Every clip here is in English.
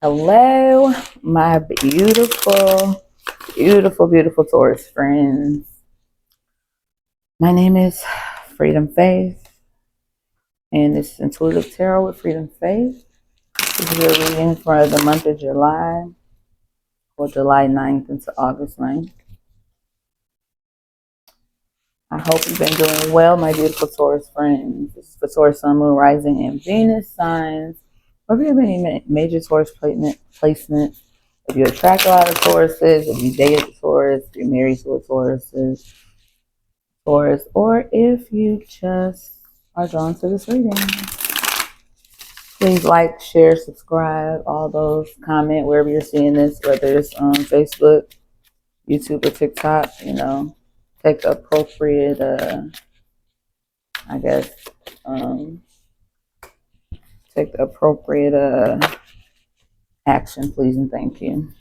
Hello, my beautiful, beautiful, beautiful Taurus friends. My name is Freedom Faith, and this is Intuitive Tarot with Freedom Faith. This is your reading for the month of July, or July 9th into August 9th. I hope you've been doing well, my beautiful Taurus friends. This is for Taurus, Sun, Moon, Rising, and Venus signs. Or if you have any major Taurus placements, if you attract a lot of Tauruses, if you date a Taurus, if you're married to a Taurus, or if you just are drawn to this reading, please like, share, subscribe, all those, comment wherever you're seeing this, whether it's on Facebook, YouTube, or TikTok. Take the appropriate, take the appropriate action, please, and thank you.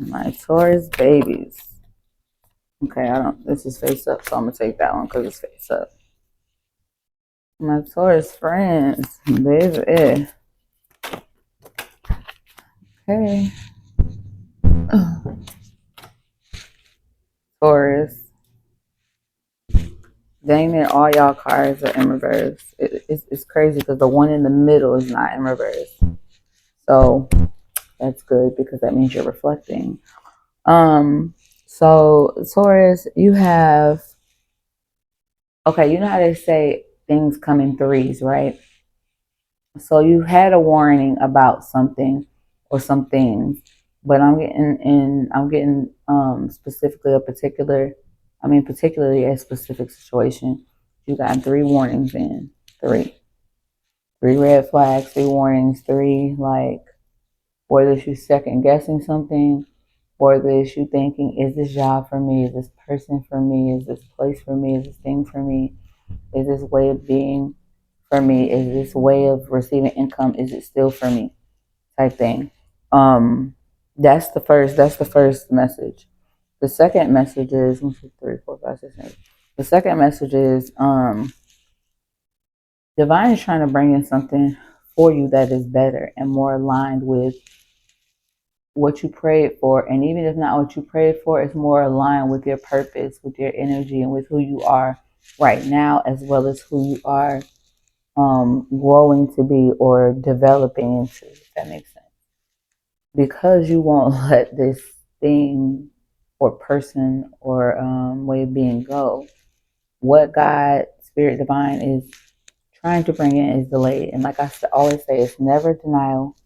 My Taurus babies. Okay, this is face up, so I'm gonna take that one because it's face up. My Taurus friends, baby. Okay. Taurus. Dang it, all y'all cards are in reverse. It's crazy because the one in the middle is not in reverse. So that's good because that means you're reflecting. So Taurus, you have, okay, you know how they say things come in threes, right? So you had a warning about something or some things, but I'm getting specifically particularly a specific situation. You got three warnings in. Three red flags, three warnings, three, like, whether it's you second guessing something, or this you thinking, is this job for me? Is this person for me? Is this place for me? Is this thing for me? Is this way of being for me? Is this way of receiving income? Is it still for me? Type thing. That's the first message. The second message is 1, 2, 3, 4, 5, 6, 7. The second message is divine is trying to bring in something for you that is better and more aligned with what you prayed for. And even if not what you prayed for, it's more aligned with your purpose, with your energy, and with who you are right now, as well as who you are growing to be or developing into, if that makes sense. Because you won't let this thing or person or way of being go, what God, Spirit Divine is trying to bring in is delayed. And like I always say, it's never denial,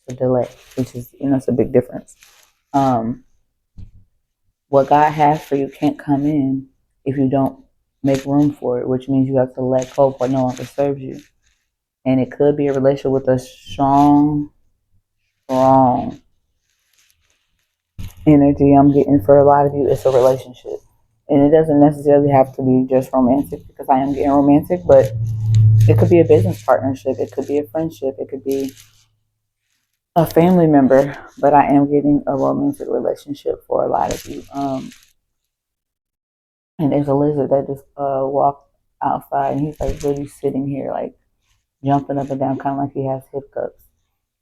it's a delay, which is, it's a big difference. What God has for you can't come in if you don't make room for it, which means you have to let go of what no longer serves you. And it could be a relationship with a strong energy I'm getting. For a lot of you, it's a relationship. And it doesn't necessarily have to be just romantic, because I am getting romantic, but it could be a business partnership. It could be a friendship. It could be a family member, but I am getting a romantic relationship for a lot of you. And there's a lizard that just walked outside, and he's like really sitting here, like jumping up and down, kind of like he has hiccups.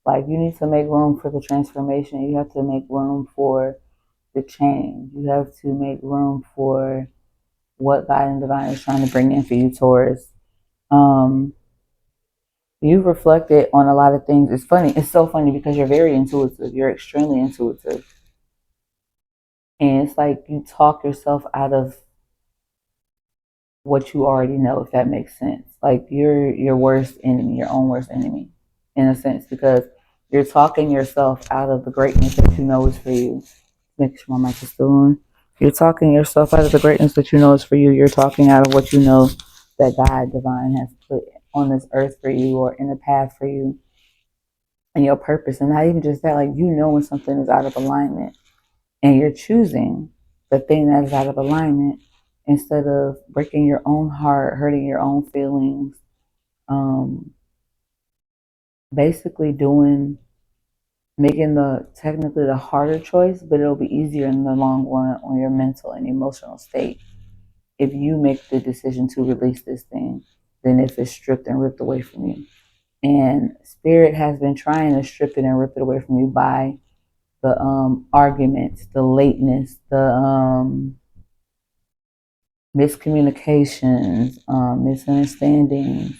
Like, you need to make room for the transformation. You have to make room for the change. You have to make room for what God and Divine is trying to bring in for you, Taurus. You've reflected on a lot of things. It's funny. It's so funny because you're very intuitive. You're extremely intuitive. And it's like you talk yourself out of what you already know, if that makes sense. Like, you're your worst enemy, your own worst enemy, in a sense, because you're talking yourself out of the greatness that you know is for you. Make sure my mic is still on. You're talking yourself out of the greatness that you know is for you. You're talking out of what you know that God Divine has put on this earth for you, or in the path for you, and your purpose. And not even just that, like, when something is out of alignment, and you're choosing the thing that is out of alignment instead of breaking your own heart, hurting your own feelings, basically making technically the harder choice, but it'll be easier in the long run on your mental and emotional state if you make the decision to release this thing than if it's stripped and ripped away from you. And spirit has been trying to strip it and rip it away from you by the arguments, the lateness, the miscommunications, misunderstandings.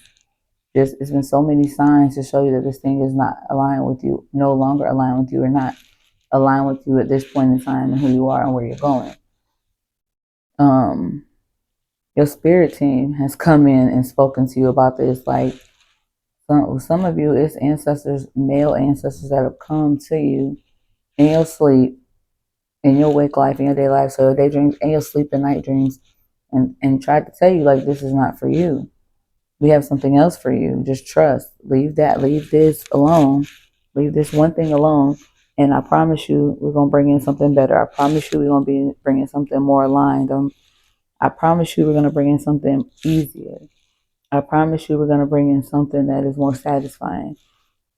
Just it's been so many signs to show you that this thing is not aligned with you, no longer aligned with you, or not aligned with you at this point in time and who you are and where you're going. Um, your spirit team has come in and spoken to you about this. Like some of you, it's ancestors, male ancestors that have come to you in your sleep, in your wake life, in your day life, so your daydreams, and your sleep and night dreams, and tried to tell you like this is not for you. We have something else for you. Just trust. Leave that. Leave this alone. Leave this one thing alone. And I promise you, we're gonna bring in something better. I promise you, we're gonna be bringing something more aligned. I promise you, we're gonna bring in something easier. I promise you, we're gonna bring in something that is more satisfying.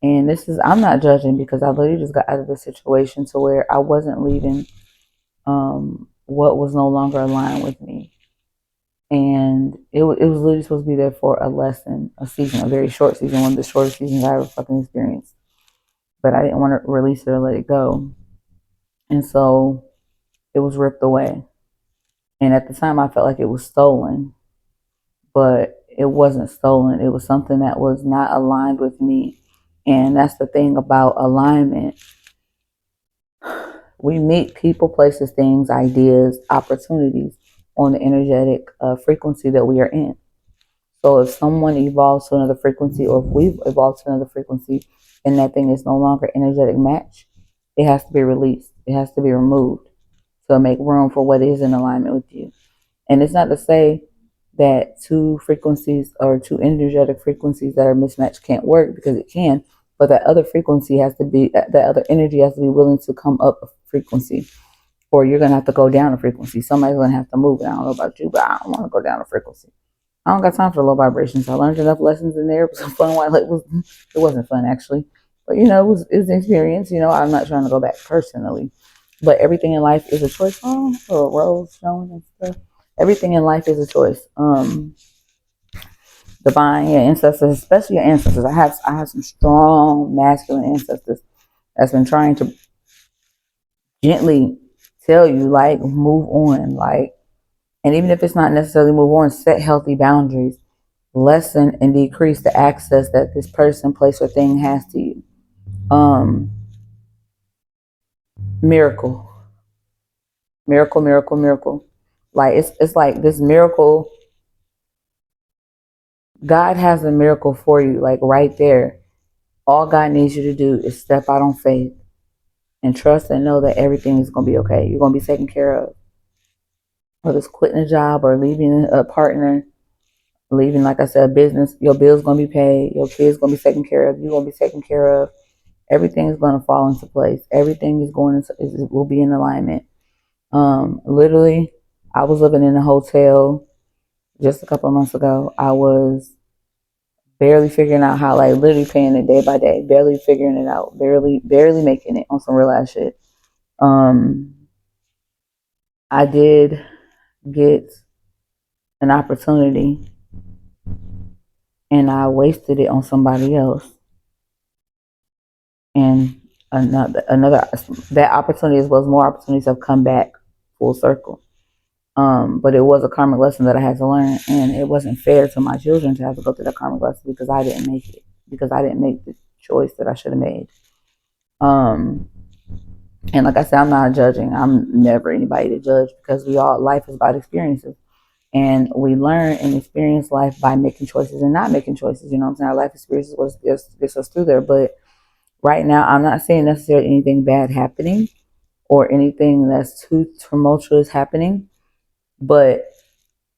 And this is, I'm not judging because I literally just got out of the situation to where I wasn't leaving what was no longer aligned with me. And it was literally supposed to be there for a lesson, a season, a very short season, one of the shortest seasons I ever fucking experienced. But I didn't want to release it or let it go. And so it was ripped away. And at the time, I felt like it was stolen, but it wasn't stolen. It was something that was not aligned with me. And that's the thing about alignment. We meet people, places, things, ideas, opportunities on the energetic frequency that we are in. So if someone evolves to another frequency, or if we've evolved to another frequency and that thing is no longer energetic match, it has to be released. It has to be removed to make room for what is in alignment with you. And it's not to say that two frequencies or two energetic frequencies that are mismatched can't work, because it can, but that other frequency has to be, that other energy has to be willing to come up a frequency, or you're going to have to go down a frequency. Somebody's going to have to move. And I don't know about you, but I don't want to go down a frequency. I don't got time for low vibrations. I learned enough lessons in there. It was fun while it wasn't fun actually, but it was an experience. I'm not trying to go back personally, but everything in life is a choice. Oh, a rose showing and stuff. Everything in life is a choice. Divine, your ancestors, especially your ancestors. I have some strong masculine ancestors that's been trying to gently tell you like move on, like, and even if it's not necessarily move on, set healthy boundaries, lessen and decrease the access that this person, place, or thing has to you. Um, miracle, miracle, miracle, miracle. Like it's like this miracle. God has a miracle for you, like right there. All God needs you to do is step out on faith and trust and know that everything is gonna be okay. You're gonna be taken care of. Whether it's quitting a job or leaving a partner, leaving, like I said, a business, your bills gonna be paid, your kids gonna be taken care of, you're gonna be taken care of. Everything is gonna fall into place. Everything is will be in alignment. Literally, I was living in a hotel just a couple of months ago. I was barely figuring out how, like literally paying it day by day, barely figuring it out, barely making it on some real ass shit. I did get an opportunity and I wasted it on somebody else. And another that opportunity, as well as more opportunities, have come back full circle. But it was a karmic lesson that I had to learn, and it wasn't fair to my children to have to go through that karmic lesson because I didn't make it, because I didn't make the choice that I should have made. And like I said, I'm not judging. I'm never anybody to judge, because life is about experiences. And we learn and experience life by making choices and not making choices. You know what I'm saying? Our life experiences was gets us through there. But right now, I'm not saying necessarily anything bad happening or anything that's too tumultuous happening, but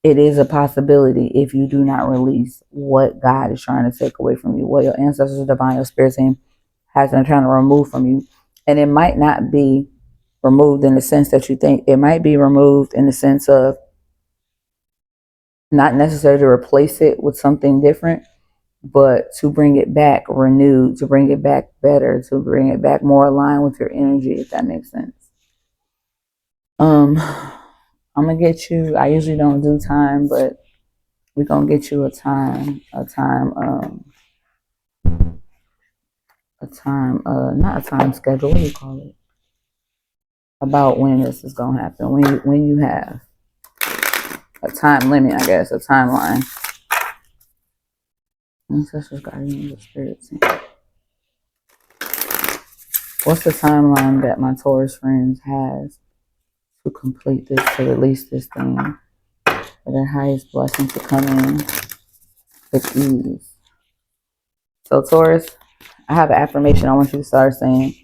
it is a possibility if you do not release what God is trying to take away from you, what your ancestors, divine, your spirit team has been trying to remove from you. And it might not be removed in the sense that you think. It might be removed in the sense of not necessarily to replace it with something different, but to bring it back renewed, to bring it back better, to bring it back more aligned with your energy, if that makes sense. I'm gonna get you. I usually don't do time, but we're gonna get you a time. a time, not a time schedule, what do you call it? About when this is gonna happen. When you have a time limit, I guess, a timeline. Ancestors, guardians, the spirits. What's the timeline that my Taurus friends has to complete this, to release this thing, for their highest blessing to come in with ease? So Taurus, I have an affirmation I want you to start saying.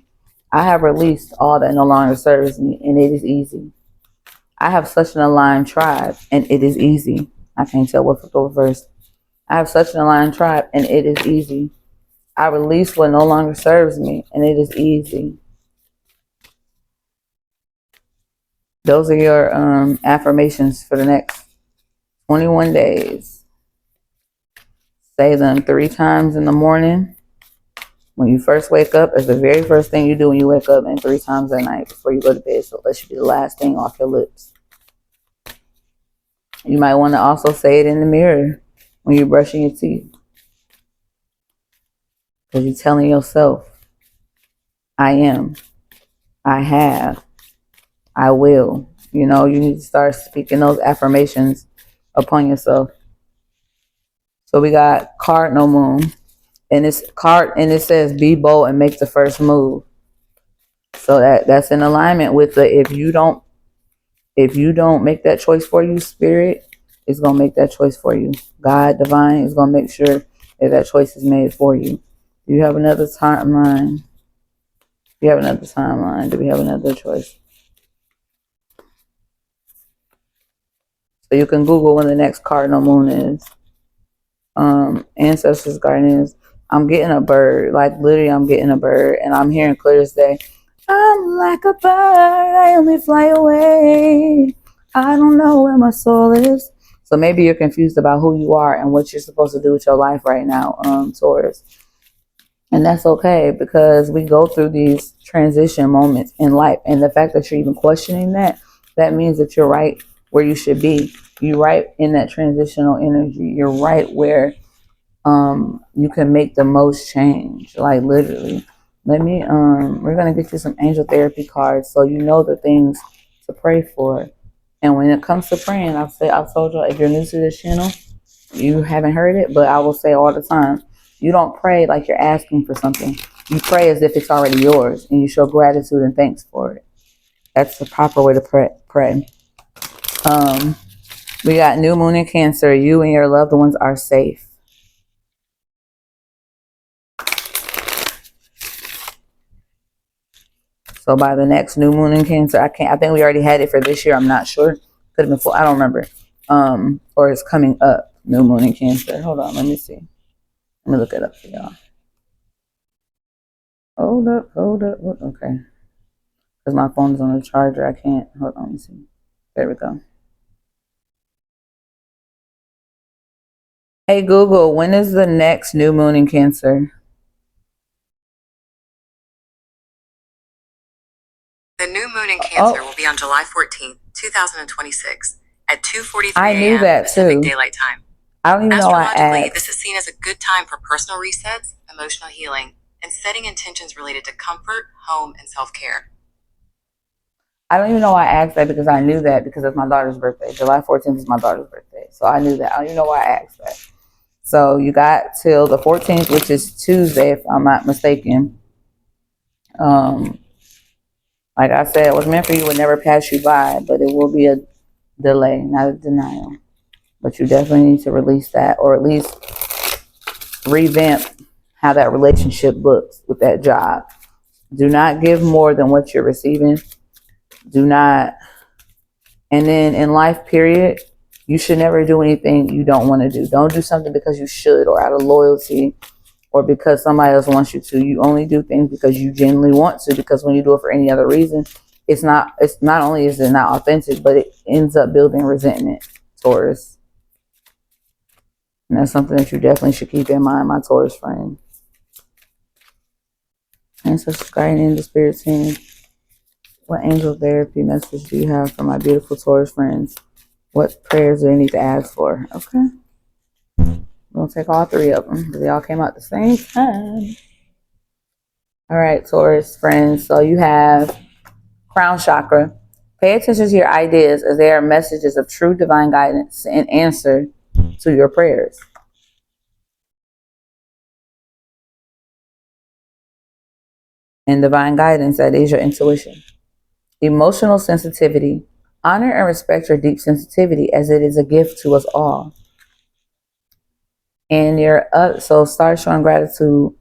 I have released all that no longer serves me, and it is easy. I have such an aligned tribe, and it is easy. I can't tell what flipped over first. I have such an aligned tribe, and it is easy. I release what no longer serves me, and it is easy. Those are your affirmations for the next 21 days. Say them 3 times in the morning. When you first wake up, it's the very first thing you do when you wake up, and 3 times at night before you go to bed. So that should be the last thing off your lips. You might want to also say it in the mirror when you're brushing your teeth. Because you're telling yourself, I am, I have, I will. You know, you need to start speaking those affirmations upon yourself. So we got cardinal moon. And it says be bold and make the first move. So that's in alignment with the if you don't make that choice for you, spirit is gonna make that choice for you. God divine is gonna make sure that choice is made for you. Do you have another timeline? Do you have another timeline? Do we have another choice? So you can Google when the next cardinal moon is. Ancestors, guardians. I'm getting a bird. Like literally I'm getting a bird. And I'm hearing clear as day. I'm like a bird. I only fly away. I don't know where my soul is. So maybe you're confused about who you are and what you're supposed to do with your life right now, Taurus. And that's okay, because we go through these transition moments in life. And the fact that you're even questioning that means that you're right where you should be. You're right in that transitional energy. You're right where you can make the most change. Like literally. We're gonna get you some angel therapy cards so you know the things to pray for. And when it comes to praying, I've told you, if you're new to this channel, you haven't heard it, but I will say all the time, you don't pray like you're asking for something. You pray as if it's already yours, and you show gratitude and thanks for it. That's the proper way to pray. We got new moon in Cancer. You and your loved ones are safe. So by the next new moon in Cancer, I think we already had it for this year. I'm not sure. Could have been full. I don't remember. Or it's coming up. New moon in Cancer. Hold on. Let me see. Let me look it up for y'all. Hold up. Okay. Because my phone's on the charger. I can't. Hold on. Let me see. There we go. Hey Google, when is the next new moon in Cancer? The new moon in Cancer will be on July 14th, 2026 at 2:43 I knew a.m. that Pacific too. Daylight Time. I don't even know I asked. This is seen as a good time for personal resets, emotional healing, and setting intentions related to comfort, home, and self-care. I don't even know why I asked that, because I knew that because it's my daughter's birthday. July 14th is my daughter's birthday. So I knew that. I don't even know why I asked that. So you got till the 14th, which is Tuesday, if I'm not mistaken. Like I said, what's meant for you will never pass you by, but it will be a delay, not a denial. But you definitely need to release that, or at least revamp how that relationship looks with that job. Do not give more than what you're receiving. Do not. And then in life, period, you should never do anything you don't want to do. Don't do something because you should, or out of loyalty, or because somebody else wants you to. You only do things because you genuinely want to, because when you do it for any other reason, it's not only is it not authentic, but it ends up building resentment, Taurus. And that's something that you definitely should keep in mind, my Taurus friend. Ancestors, guiding the spirit team. What angel therapy message do you have for my beautiful Taurus friends? What prayers do they need to ask for? Okay. We'll take all 3 of them because they all came out at the same time. All right, Taurus friends. So you have crown chakra. Pay attention to your ideas as they are messages of true divine guidance and answer to your prayers. And divine guidance, that is your intuition. Emotional sensitivity. Honor and respect your deep sensitivity as it is a gift to us all. And you're up, so start showing gratitude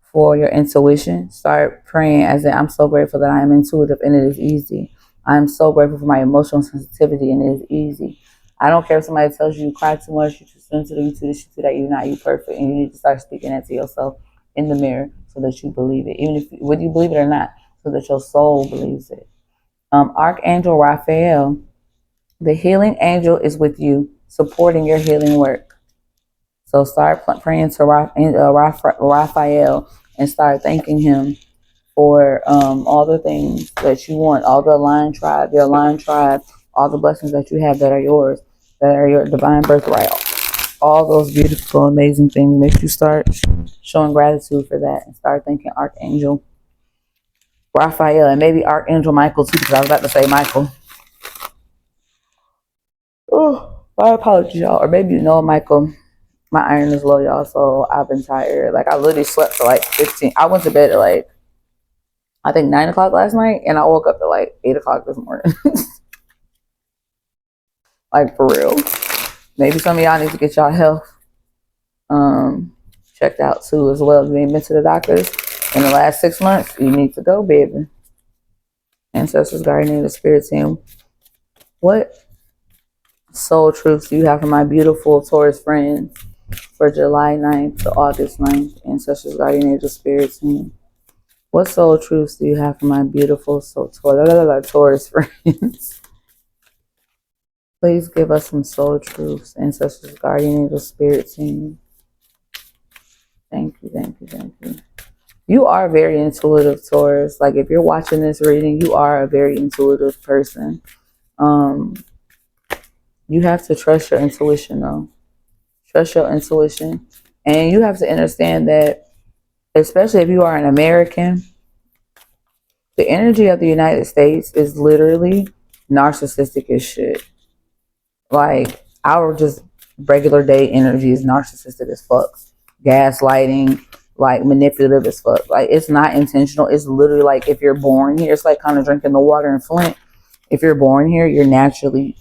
for your intuition. Start praying as in, I'm so grateful that I am intuitive and it is easy. I'm so grateful for my emotional sensitivity and it is easy. I don't care if somebody tells you cry too much, you're too sensitive, you too this, you too that, you're not, you perfect. And you need to start speaking that to yourself in the mirror so that you believe it. Even if whether you believe it or not, so that your soul believes it. Archangel Raphael, the healing angel is with you, supporting your healing work. So start praying to Raphael and start thanking him for all the things that you want, all the aligned tribe, your aligned tribe, all the blessings that you have that are yours, that are your divine birthright. All those beautiful, amazing things. Make you start showing gratitude for that and start thanking Archangel Raphael and maybe Archangel Michael too, because I was about to say Michael. Oh, my apologies, y'all. Or maybe you know Michael. My iron is low, y'all, so I've been tired. Like, I literally slept for like 15. I went to bed at like, I think 9 o'clock last night, and I woke up at like 8 o'clock this morning. Like, for real. Maybe some of y'all need to get y'all health checked out too, as well. If you ain't been to the doctors in the last 6 months, you need to go, baby. Ancestors, guardian angels, spirit team. What soul truths do you have for my beautiful Taurus friends for July 9th to August 9th? Ancestors, guardian angels, spirit team. What soul truths do you have for my beautiful Taurus friends? Please give us some soul truths. Ancestors, guardian angels, spirit team. Thank you, thank you, thank you. You are very intuitive, Taurus. Like, if you're watching this reading, you are a very intuitive person. You have to trust your intuition, though. Trust your intuition. And you have to understand that, especially if you are an American, the energy of the United States is literally narcissistic as shit. Like, our just regular day energy is narcissistic as fuck. Gaslighting, like manipulative as fuck. Like, it's not intentional. It's literally like, if you're born here, it's like kind of drinking the water in Flint. If you're born here, you naturally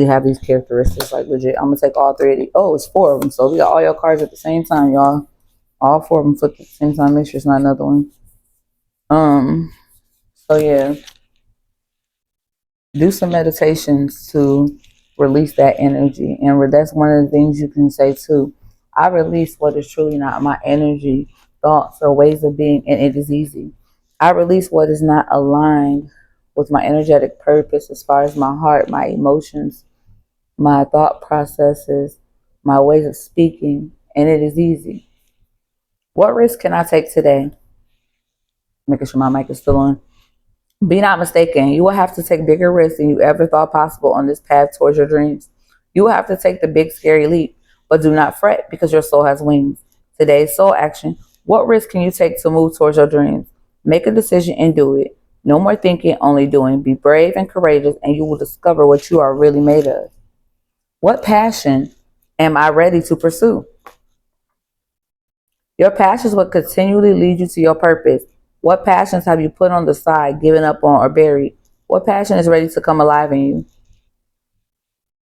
have these characteristics. Like, legit, I'm gonna take all three of these. Oh, it's four of them. So we got all your cards at the same time, y'all. All four of them flipped at the same time. Make sure it's not another one. So yeah, do some meditations to release that energy. And that's one of the things you can say too. I release what is truly not my energy, thoughts, or ways of being, and it is easy. I release what is not aligned with my energetic purpose as far as my heart, my emotions, my thought processes, my ways of speaking, and it is easy. What risk can I take today? Making sure my mic is still on. Be not mistaken. You will have to take bigger risks than you ever thought possible on this path towards your dreams. You will have to take the big, scary leap, but do not fret because your soul has wings. Today's soul action. What risk can you take to move towards your dreams? Make a decision and do it. No more thinking, only doing. Be brave and courageous, and you will discover what you are really made of. What passion am I ready to pursue? Your passions will continually lead you to your purpose. What passions have you put on the side, given up on, or buried? What passion is ready to come alive in you?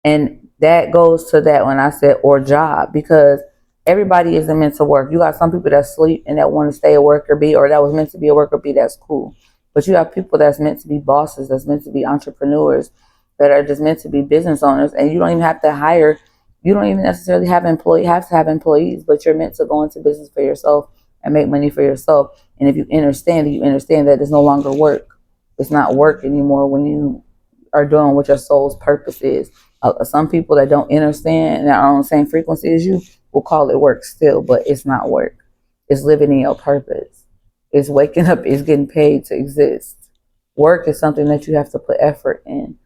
And that goes to that when I said, or job, because everybody isn't meant to work. You got some people that sleep and that want to stay a worker bee, or that was meant to be a worker bee. That's cool. But you have people that's meant to be bosses, that's meant to be entrepreneurs, that are just meant to be business owners. And you don't even have to hire. You don't even necessarily have to have employees, but you're meant to go into business for yourself and make money for yourself. And if you understand that it's no longer work. It's not work anymore when you are doing what your soul's purpose is. Some people that don't understand and are on the same frequency as you will call it work still, but it's not work. It's living in your purpose. It's waking up. It's getting paid to exist. Work is something that you have to put effort in.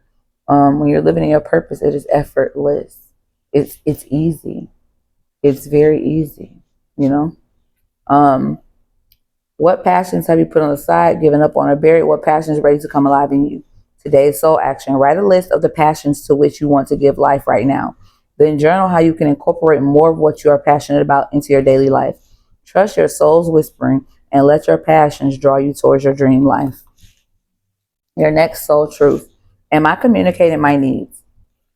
When you're living in your purpose, it is effortless. It's easy. It's very easy. You know. What passions have you put on the side, given up on, or buried? What passion is ready to come alive in you? Today's soul action. Write a list of the passions to which you want to give life right now. Then journal how you can incorporate more of what you are passionate about into your daily life. Trust your soul's whispering and let your passions draw you towards your dream life. Your next soul truth. Am I communicating my needs?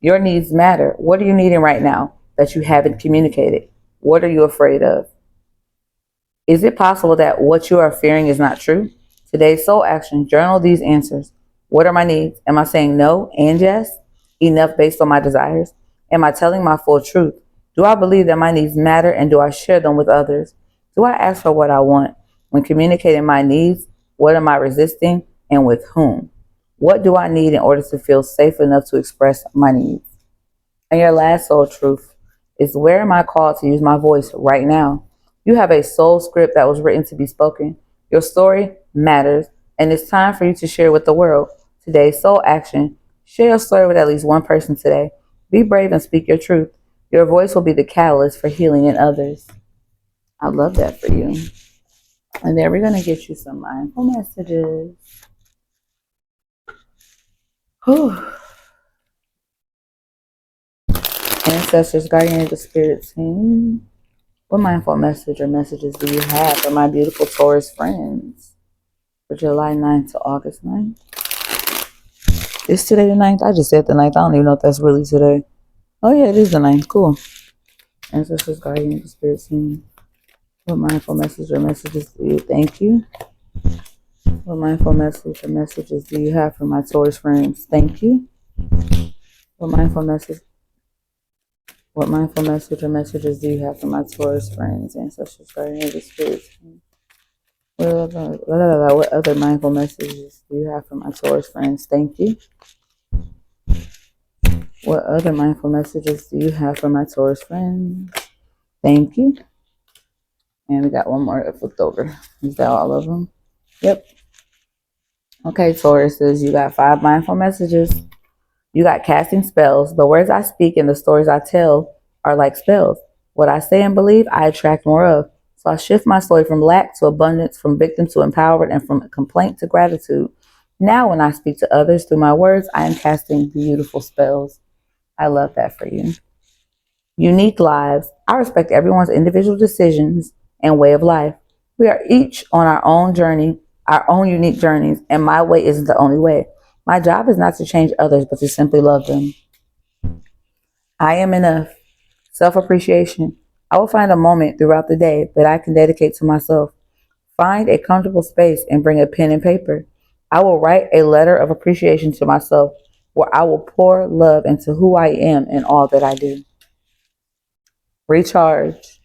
Your needs matter. What are you needing right now that you haven't communicated? What are you afraid of? Is it possible that what you are fearing is not true? Today's soul action. Journal these answers. What are my needs? Am I saying no and yes? Enough based on my desires? Am I telling my full truth? Do I believe that my needs matter and do I share them with others? Do I ask for what I want? When communicating my needs, what am I resisting and with whom? What do I need in order to feel safe enough to express my needs? And your last soul truth is, where am I called to use my voice right now? You have a soul script that was written to be spoken. Your story matters, and it's time for you to share with the world. Today's soul action. Share your story with at least one person today. Be brave and speak your truth. Your voice will be the catalyst for healing in others. I love that for you. And then we're going to get you some mindful messages. Whew. Ancestors, guardian of the spirit team. What mindful message or messages do you have for my beautiful Taurus friends for July 9th to August 9th? Is today the 9th? I just said the 9th. I don't even know if that's really today. Oh, yeah, it is the 9th. Cool. Ancestors, guardian of the spirit team. What mindful message or messages do you? Thank you. What mindful message or messages do you have for my Taurus friends? Thank you. What mindful message or messages do you have for my Taurus friends, ancestors, guardian of the spirit team? What other mindful messages do you have for my Taurus friends? Thank you. What other mindful messages do you have for my Taurus friends? Thank you. And we got one more that flipped over. Is that all of them? Yep. Okay, Tauruses, you got 5 mindful messages. You got casting spells. The words I speak and the stories I tell are like spells. What I say and believe, I attract more of. So I shift my story from lack to abundance, from victim to empowered, and from complaint to gratitude. Now, when I speak to others through my words, I am casting beautiful spells. I love that for you. Unique lives. I respect everyone's individual decisions and way of life. We are each on our own journey, our own unique journeys, and my way isn't the only way. My job is not to change others, but to simply love them. I am enough. Self-appreciation. I will find a moment throughout the day that I can dedicate to myself. Find a comfortable space and bring a pen and paper. I will write a letter of appreciation to myself where I will pour love into who I am and all that I do. Recharge.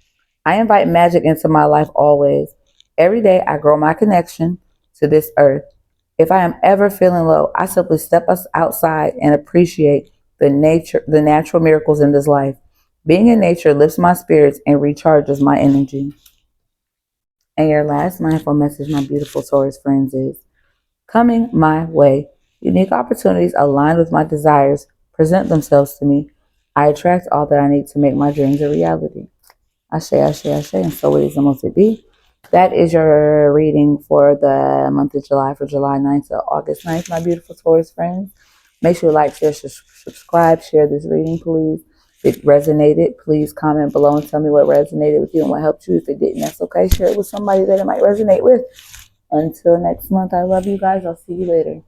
I invite magic into my life always. Every day I grow my connection to this earth. If I am ever feeling low, I simply step us outside and appreciate the natural miracles in this life. Being in nature lifts my spirits and recharges my energy. And your last mindful message, my beautiful Taurus friends, is coming my way. Unique opportunities aligned with my desires present themselves to me. I attract all that I need to make my dreams a reality. Ashe, ashe, ashe, and so it is and must it be. That is your reading for the month of July, for July 9th to August 9th, my beautiful Taurus friends. Make sure you like, share, subscribe, share this reading, please. If it resonated, please comment below and tell me what resonated with you and what helped you. If it didn't, that's okay. Share it with somebody that it might resonate with. Until next month, I love you guys. I'll see you later.